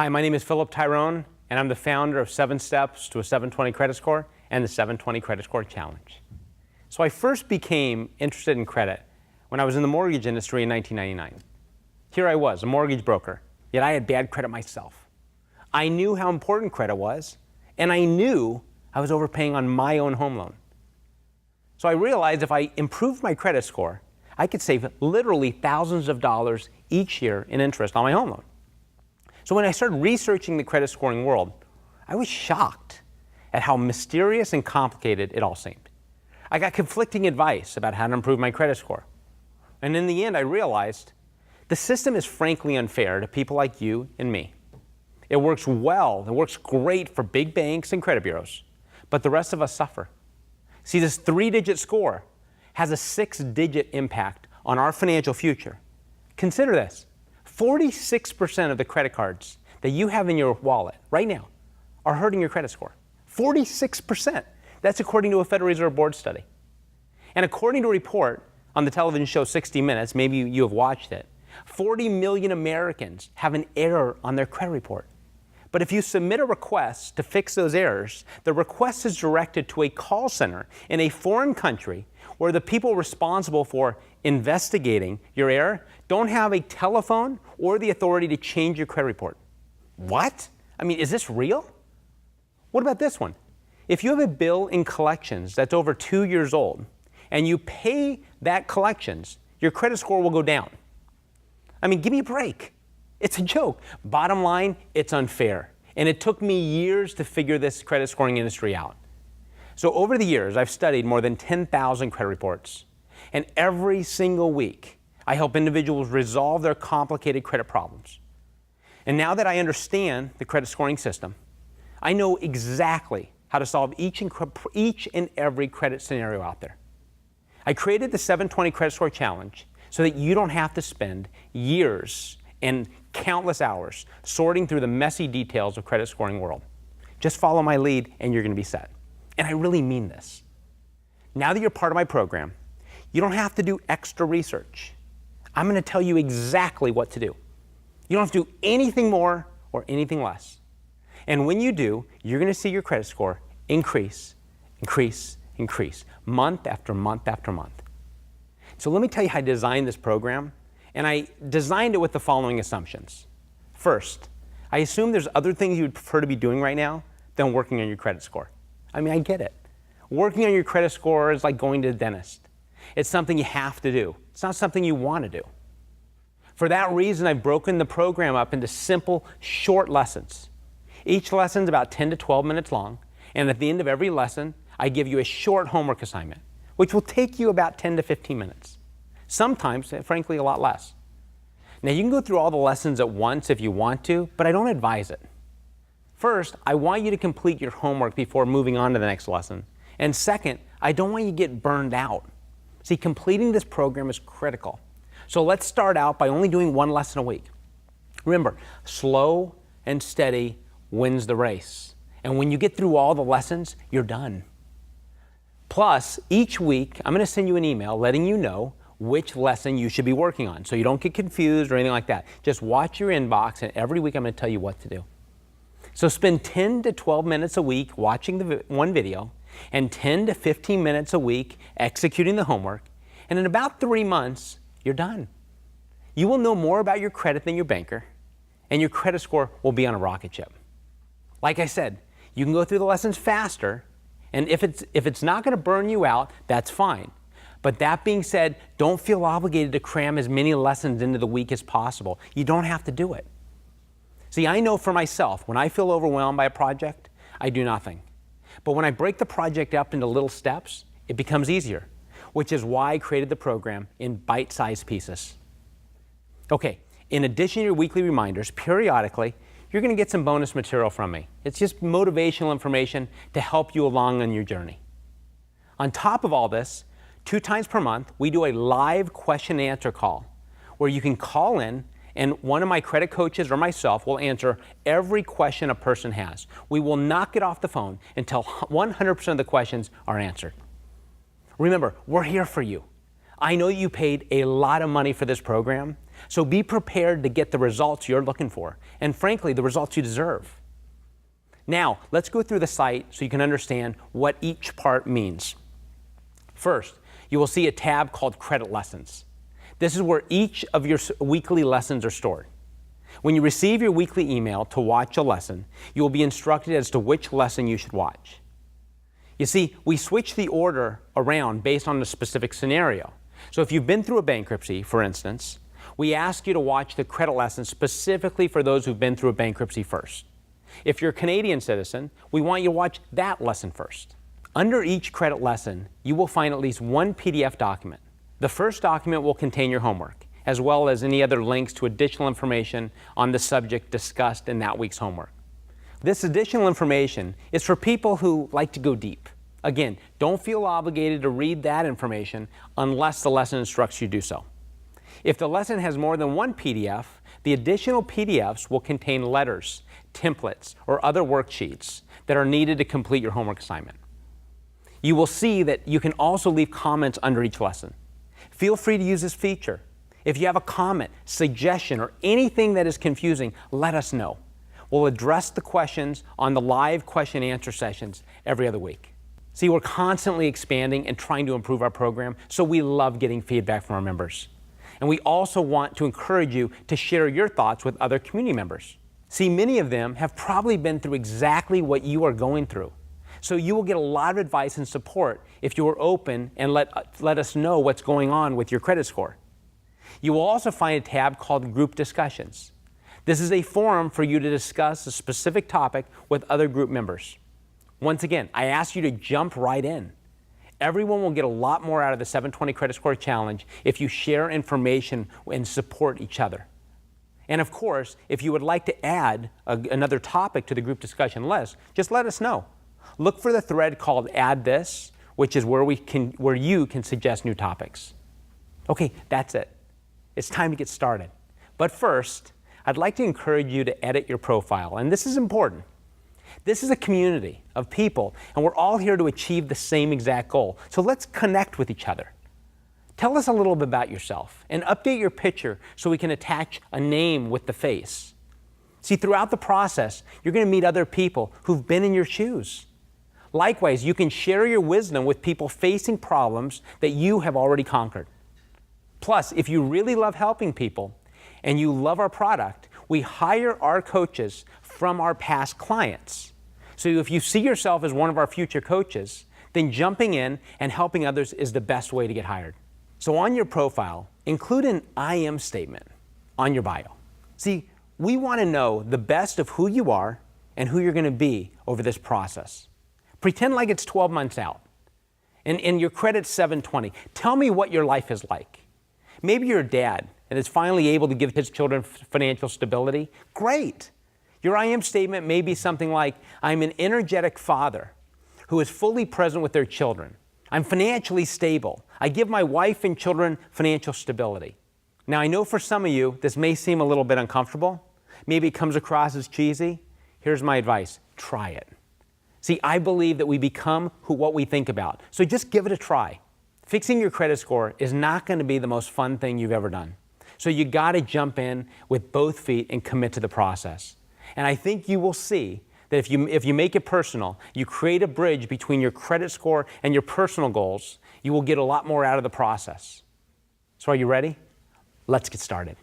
Hi, my name is Philip Tyrone, and I'm the founder of 7 Steps to a 720 Credit Score and the 720 Credit Score Challenge. So I first became interested in credit when I was in the mortgage industry in 1999. Here I was, a mortgage broker, yet I had bad credit myself. I knew how important credit was, and I knew I was overpaying on my own home loan. So I realized if I improved my credit score, I could save literally thousands of dollars each year in interest on my home loan. So when I started researching the credit scoring world, I was shocked at how mysterious and complicated it all seemed. I got conflicting advice about how to improve my credit score. And in the end, I realized the system is frankly unfair to people like you and me. It works well, it works great for big banks and credit bureaus, but the rest of us suffer. See, this 3-digit score has a 6-digit impact on our financial future. Consider this. 46% of the credit cards that you have in your wallet right now are hurting your credit score. 46%. That's according to a Federal Reserve Board study. And according to a report on the television show 60 Minutes, maybe you have watched it, 40 million Americans have an error on their credit report. But if you submit a request to fix those errors, the request is directed to a call center in a foreign country where the people responsible for investigating your error don't have a telephone or the authority to change your credit report. What? I mean, is this real? What about this one? If you have a bill in collections that's over 2 years old and you pay that collections, your credit score will go down. I mean, give me a break. It's a joke. Bottom line, it's unfair. And it took me years to figure this credit scoring industry out. So over the years, I've studied more than 10,000 credit reports. And every single week, I help individuals resolve their complicated credit problems. And now that I understand the credit scoring system, I know exactly how to solve each and every credit scenario out there. I created the 720 Credit Score Challenge so that you don't have to spend years and countless hours sorting through the messy details of credit scoring world. Just follow my lead and you're going to be set. And I really mean this. Now that you're part of my program, you don't have to do extra research. I'm going to tell you exactly what to do. You don't have to do anything more or anything less. And when you do, you're going to see your credit score increase, increase, increase, month after month after month. So let me tell you how I designed this program. And I designed it with the following assumptions. First, I assume there's other things you would prefer to be doing right now than working on your credit score. I mean, I get it. Working on your credit score is like going to the dentist. It's something you have to do. It's not something you want to do. For that reason, I've broken the program up into simple, short lessons. Each lesson is about 10 to 12 minutes long, and at the end of every lesson, I give you a short homework assignment, which will take you about 10 to 15 minutes. Sometimes, frankly, a lot less. Now, you can go through all the lessons at once if you want to, but I don't advise it. First, I want you to complete your homework before moving on to the next lesson. And second, I don't want you to get burned out. See, completing this program is critical. So let's start out by only doing 1 lesson a week. Remember, slow and steady wins the race. And when you get through all the lessons, you're done. Plus, each week, I'm going to send you an email letting you know which lesson you should be working on, so you don't get confused or anything like that. Just watch your inbox, and every week I'm going to tell you what to do. So spend 10 to 12 minutes a week watching the one video, and 10 to 15 minutes a week executing the homework, and in about 3 months, you're done. You will know more about your credit than your banker, and your credit score will be on a rocket ship. Like I said, you can go through the lessons faster, and if it's not going to burn you out, that's fine. But that being said, don't feel obligated to cram as many lessons into the week as possible. You don't have to do it. See, I know for myself, when I feel overwhelmed by a project, I do nothing. But when I break the project up into little steps, it becomes easier, which is why I created the program in bite-sized pieces. Okay, in addition to your weekly reminders, periodically, you're going to get some bonus material from me. It's just motivational information to help you along on your journey. On top of all this, 2 times per month, we do a live question and answer call where you can call in and one of my credit coaches or myself will answer every question a person has. We will not get off the phone until 100% of the questions are answered. Remember, we're here for you. I know you paid a lot of money for this program, So be prepared to get the results you're looking for, and frankly, the results you deserve. Now, let's go through the site so you can understand what each part means. First, you will see a tab called Credit Lessons. This is where each of your weekly lessons are stored. When you receive your weekly email to watch a lesson, you will be instructed as to which lesson you should watch. You see, we switch the order around based on the specific scenario. So if you've been through a bankruptcy, for instance, we ask you to watch the credit lesson specifically for those who've been through a bankruptcy first. If you're a Canadian citizen, we want you to watch that lesson first. Under each credit lesson, you will find at least one PDF document. The first document will contain your homework, as well as any other links to additional information on the subject discussed in that week's homework. This additional information is for people who like to go deep. Again, don't feel obligated to read that information unless the lesson instructs you to do so. If the lesson has more than one PDF, the additional PDFs will contain letters, templates, or other worksheets that are needed to complete your homework assignment. You will see that you can also leave comments under each lesson. Feel free to use this feature. If you have a comment, suggestion, or anything that is confusing, let us know. We'll address the questions on the live question and answer sessions every other week. See, we're constantly expanding and trying to improve our program, so we love getting feedback from our members. And we also want to encourage you to share your thoughts with other community members. See, many of them have probably been through exactly what you are going through. So you will get a lot of advice and support if you are open and let us know what's going on with your credit score. You will also find a tab called Group Discussions. This is a forum for you to discuss a specific topic with other group members. Once again, I ask you to jump right in. Everyone will get a lot more out of the 720 Credit Score Challenge if you share information and support each other. And of course, if you would like to add another topic to the group discussion list, just let us know. Look for the thread called Add This, which is where you can suggest new topics. Okay, that's it. It's time to get started. But first, I'd like to encourage you to edit your profile, and this is important. This is a community of people, and we're all here to achieve the same exact goal. So let's connect with each other. Tell us a little bit about yourself, and update your picture so we can attach a name with the face. See, throughout the process, you're going to meet other people who've been in your shoes. Likewise, you can share your wisdom with people facing problems that you have already conquered. Plus, if you really love helping people and you love our product, we hire our coaches from our past clients. So if you see yourself as one of our future coaches, then jumping in and helping others is the best way to get hired. So on your profile, include an I am statement on your bio. See, we want to know the best of who you are and who you're going to be over this process. Pretend like it's 12 months out, and your credit's 720. Tell me what your life is like. Maybe you're a dad and is finally able to give his children financial stability. Great. Your I am statement may be something like, I'm an energetic father who is fully present with their children. I'm financially stable. I give my wife and children financial stability. Now, I know for some of you, this may seem a little bit uncomfortable. Maybe it comes across as cheesy. Here's my advice. Try it. See, I believe that we become what we think about. So just give it a try. Fixing your credit score is not going to be the most fun thing you've ever done. So you got to jump in with both feet and commit to the process. And I think you will see that if you make it personal, you create a bridge between your credit score and your personal goals, you will get a lot more out of the process. So are you ready? Let's get started.